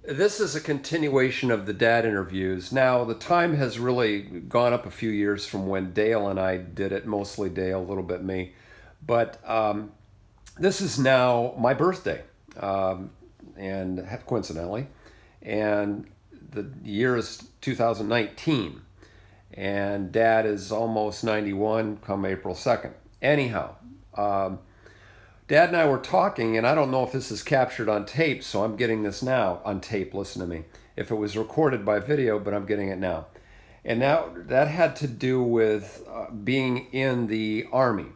This is a continuation of the dad interviews. Now, the time has really gone up a few years from when Dale and I did it, mostly Dale, a little bit me. But this is now my birthday, and coincidentally, and the year is 2019, and Dad is almost 91 come April 2nd. Anyhow, Dad and I were talking, and I don't know if this is captured on tape, so I'm getting this now on tape. Listen to me. If it was recorded by video, but I'm getting it now. And now that had to do with being in the Army.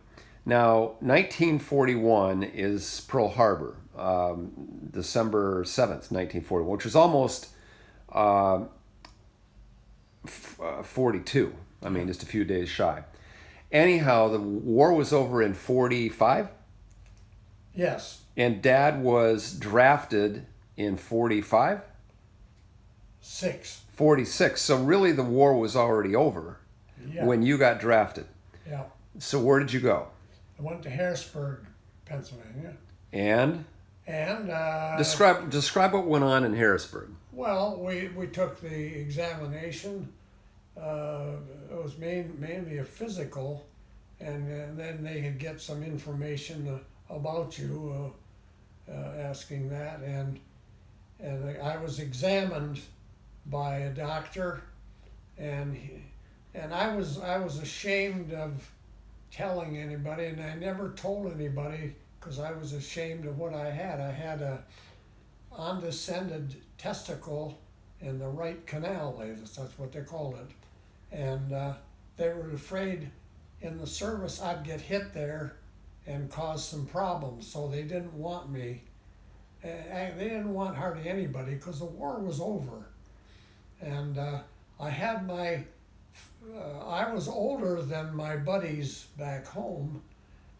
Now, 1941 is Pearl Harbor, December 7th, 1941, which was almost 42. I mean, just a few days shy. Anyhow, the war was over in 45. Yes. And Dad was drafted in 45? 6. 46. So really the war was already over when you got drafted. Yeah. So where did you go? I went to Harrisburg, Pennsylvania. And describe what went on in Harrisburg. Well, we took the examination. It was mainly a physical, and then they could get some information about you, asking that, and I was examined by a doctor, and I was ashamed of telling anybody, and I never told anybody because I was ashamed of what I had. I had a undescended testicle in the right canal. That's what they called it, and they were afraid in the service I'd get hit there and cause some problems, so they didn't want me. They didn't want hardly anybody because the war was over, and I had I was older than my buddies back home,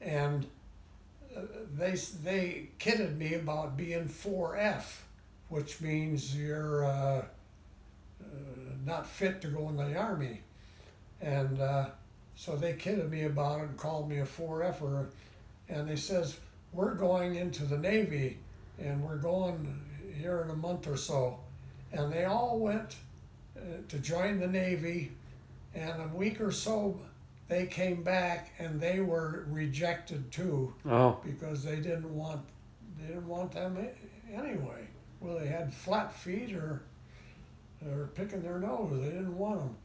and they kidded me about being 4F, which means you're not fit to go in the Army, and so they kidded me about it and called me a 4Fer, and they says, we're going into the Navy, and we're going here in a month or so, and they all went to join the Navy, and a week or so they came back and they were rejected too. Oh. Because they didn't want them anyway. Well, they had flat feet or picking their nose. They didn't want them.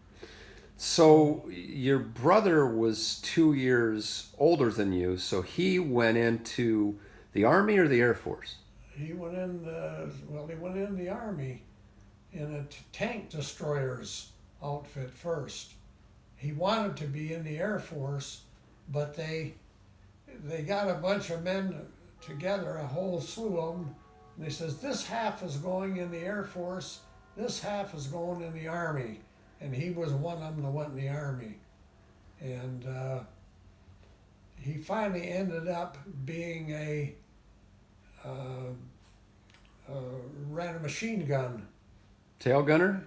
So your brother was 2 years older than you, so he went into the Army or the Air Force? He went in the Army in a tank destroyer's outfit first. He wanted to be in the Air Force, but they got a bunch of men together, a whole slew of them, and they says, this half is going in the Air Force, this half is going in the Army. And he was one of them that went in the Army. And he finally ended up being ran a machine gun. Tail gunner?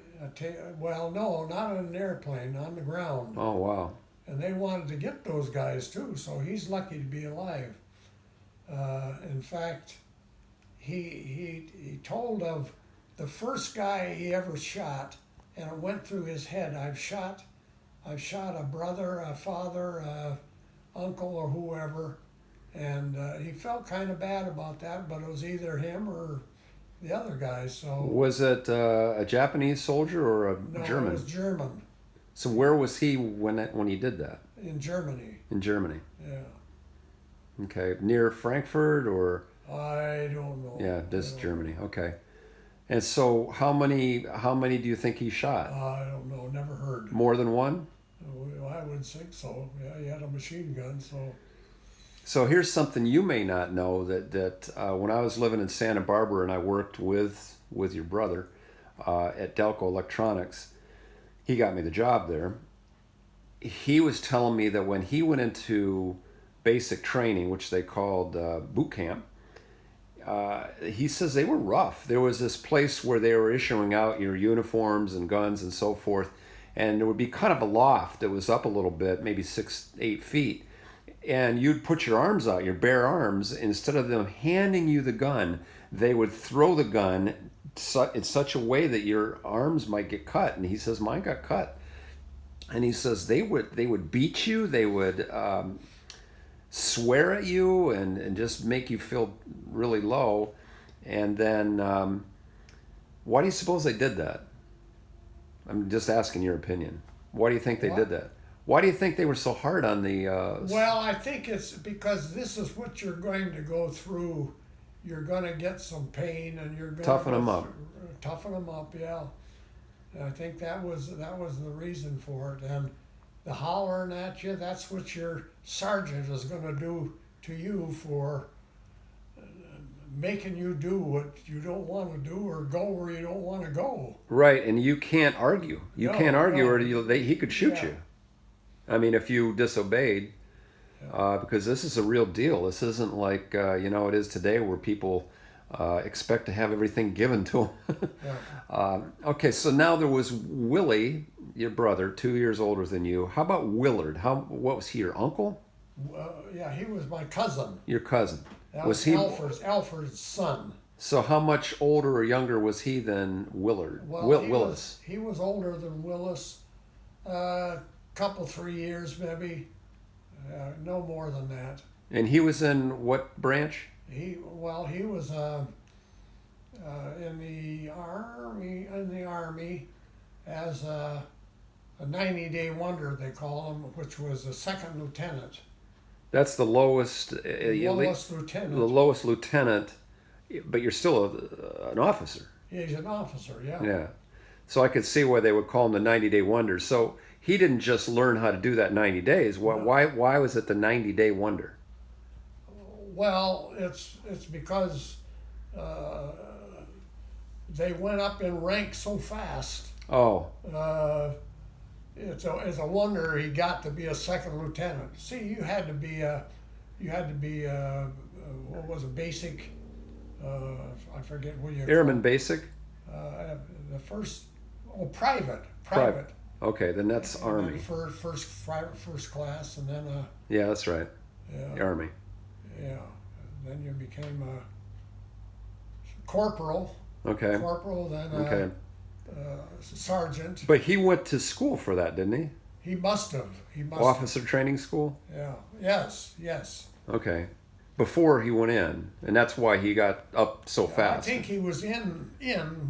Well, no, not on an airplane, on the ground. Oh, wow. And they wanted to get those guys too, so he's lucky to be alive. In fact, he told of the first guy he ever shot, and it went through his head. I've shot a brother, a father, a uncle, or whoever, and he felt kind of bad about that, but it was either him or the other guy. So was it a Japanese soldier or a German? No, it was German. So where was he when he did that? In Germany. In Germany. Yeah. Okay, near Frankfurt or? I don't know. Yeah, this is Germany. Okay. And so how many do you think he shot? I don't know. Never heard. More than one? I would think so. Yeah, he had a machine gun, so. So here's something you may not know that when I was living in Santa Barbara and I worked with your brother at Delco Electronics, he got me the job there. He was telling me that when he went into basic training, which they called boot camp, he says they were rough. There was this place where they were issuing out your uniforms and guns and so forth, and there would be kind of a loft that was up a little bit, maybe 6-8 feet, and you'd put your arms out, your bare arms. Instead of them handing you the gun, they would throw the gun in such a way that your arms might get cut. And he says, mine got cut. And he says they would beat you, they would swear at you, and just make you feel really low. And then, why do you suppose they did that? I'm just asking your opinion. Why do you think they What? did that? Why do you think they were so hard on the? Well, I think it's because this is what you're going to go through. You're going to get some pain, and you're going Toughen to 'em up. Toughen them up, yeah. And I think that was the reason for it. And the hollering at you, that's what your sergeant is going to do to you for making you do what you don't want to do or go where you don't want to go. Right, and you can't argue. You No, can't argue, no. or he could shoot Yeah. you. I mean, if you disobeyed, because this is a real deal. This isn't like it is today, where people expect to have everything given to them. Yeah. Okay, so now there was Willie, your brother, 2 years older than you. How about Willard? What was he? Your uncle? Yeah, he was my cousin. Your cousin? That Was was he? Alfred's son. So how much older or younger was he than Willard? Well, Willis. he was older than Willis, couple 3 years maybe, no more than that. And he was in what branch? He was in the army as a 90-day wonder, they call him, which was a second lieutenant. That's the lowest. Lowest The lieutenant. lowest lieutenant, but you're still an officer. He's an officer, yeah. Yeah. So I could see why they would call him the 90-day wonder. So he didn't just learn how to do that 90 days. Why was it the 90-day wonder? Well, it's because they went up in rank so fast. Oh, It's a wonder he got to be a second lieutenant. See, you had to be what was it, basic? I forget what you. Airman basic? The first, private. Okay, then that's And Army. then first class, and then Yeah, that's right. yeah, Army. yeah. Then you became a corporal. Okay. Corporal, then Okay. sergeant. But he went to school for that, didn't he? He must have. Officer training school? Yeah. Yes. Okay. Before he went in, and that's why he got up so fast. I think he was in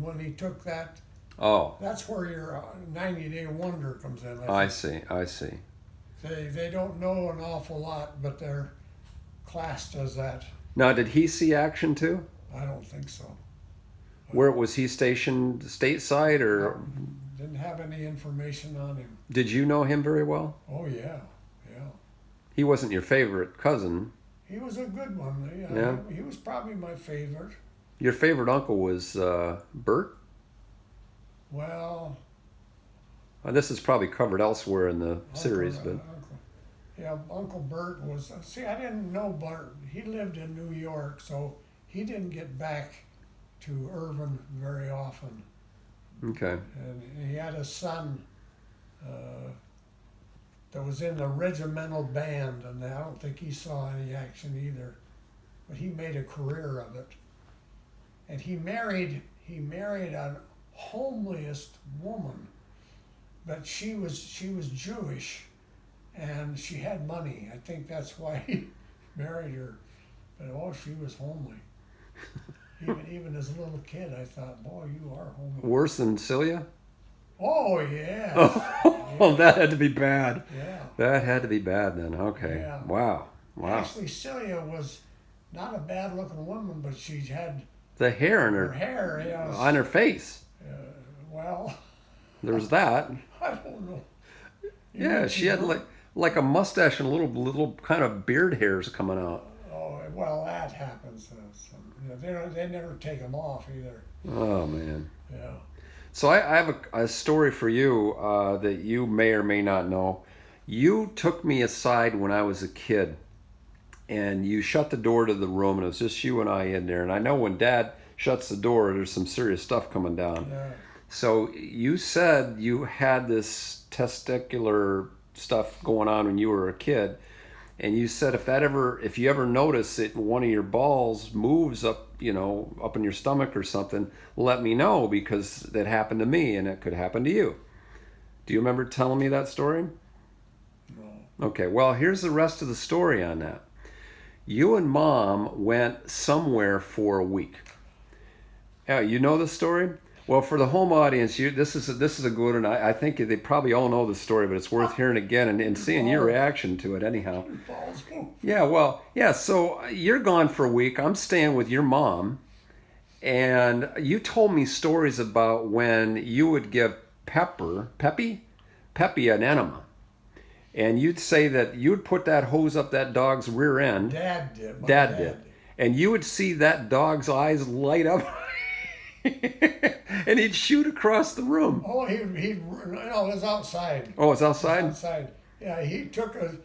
when he took that. Oh, That's where your 90-day wonder comes in. I think. see. They don't know an awful lot, but they're classed as that. Now, did he see action too? I don't think so. Where was he stationed, stateside, or Didn't have any information on him. did you know him very well? Oh yeah. He wasn't your favorite cousin. He was a good one. Yeah. He was probably my favorite. Your favorite uncle was Bert? Well, This is probably covered elsewhere in the series, but Uncle Bert was. See, I didn't know Bert. He lived in New York, so he didn't get back to Irvine very often. okay. And he had a son that was in the regimental band, and I don't think he saw any action either. But he made a career of it. And he married a homeliest woman, but she was Jewish, and she had money. I think that's why he married her. But she was homely. Even as a little kid, I thought, boy, you are homely. Worse than Celia? Oh yeah. Oh, that had to be bad. Yeah. That had to be bad then. Okay. Yeah. Wow. Actually, Celia was not a bad-looking woman, but she had The hair in her her hair. Yeah. on her face. Well, There's that. I don't know. You Yeah, mean she had like a mustache and little kind of beard hairs coming out. Oh well, that happens. They never take them off either. Oh man. Yeah. So I have a story for you that you may or may not know. You took me aside when I was a kid, and you shut the door to the room, and it was just you and I in there. And I know when Dad shuts the door, there's some serious stuff coming down. Yeah. So you said you had this testicular stuff going on when you were a kid, And you said if you ever notice it, one of your balls moves up, up in your stomach or something, let me know because that happened to me and it could happen to you. Do you remember telling me that story? No. Okay, well, here's the rest of the story on that. You and Mom went somewhere for a week. Yeah, you know the story? Well, for the home audience, this is a good one. I think they probably all know the story, but it's worth hearing again and seeing your reaction to it anyhow. Balls move. Yeah, well, yeah, so you're gone for a week. I'm staying with your mom. And you told me stories about when you would give Peppy an enema. And you'd say that you'd put that hose up that dog's rear end. Dad did. My Dad did. And you would see that dog's eyes light up. And he'd shoot across the room. Oh, it was outside. Oh, it's outside? Outside. Yeah, he took a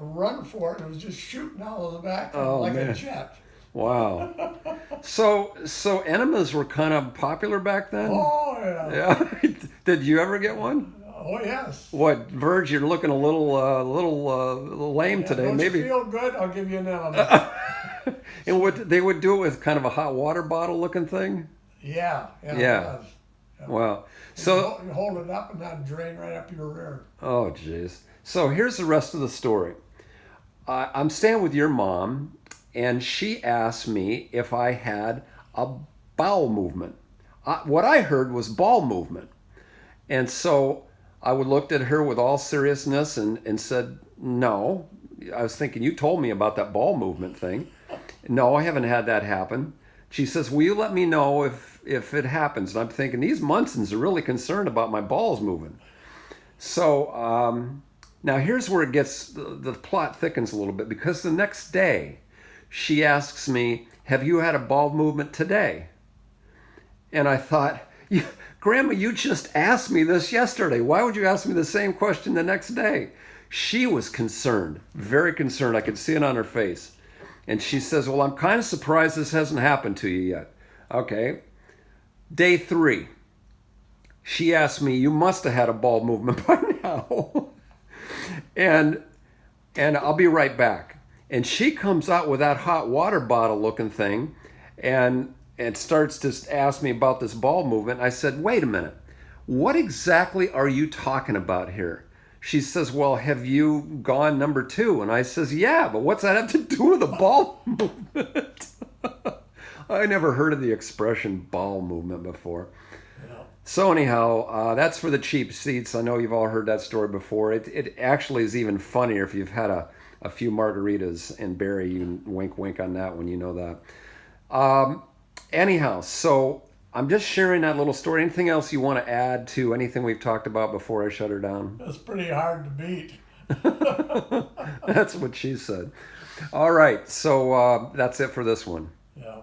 run for it and was just shooting out of the back like man. a jet. Wow. So enemas were kind of popular back then? Oh, yeah. Yeah. Did you ever get one? Oh, yes. What, Verge, you're looking a little lame Yeah, today. don't Maybe. you feel good? I'll give you an enema. And they would do it with kind of a hot water bottle looking thing? Yeah. Yeah. It was. Wow. So, You hold it up and that'd drain right up your rear. oh, jeez. So here's the rest of the story. I'm staying with your mom, and she asked me if I had a bowel movement. What I heard was ball movement. And so I looked at her with all seriousness and said, no. I was thinking, you told me about that ball movement thing. No, I haven't had that happen. She says, will you let me know if it happens? And I'm thinking, these Munsons are really concerned about my balls moving. So now here's where the plot thickens a little bit, because the next day she asks me, have you had a ball movement today? And I thought, Grandma, you just asked me this yesterday. Why would you ask me the same question the next day? She was concerned, very concerned. I could see it on her face. And she says, well, I'm kind of surprised this hasn't happened to you yet. Okay. Day 3. She asked me, you must have had a ball movement by now. and I'll be right back. And she comes out with that hot water bottle looking thing and starts to ask me about this ball movement. I said, wait a minute. What exactly are you talking about here? She says, well, have you gone number 2? And I says, yeah, but what's that have to do with a ball movement? I never heard of the expression ball movement before. Yeah. So anyhow, that's for the cheap seats. I know you've all heard that story before. It actually is even funnier if you've had a few margaritas. And Barry, you can wink, wink on that when you know that. Anyhow, so I'm just sharing that little story. Anything else you want to add to anything we've talked about before I shut her down? That's pretty hard to beat. That's what she said. All right, so that's it for this one. Yeah.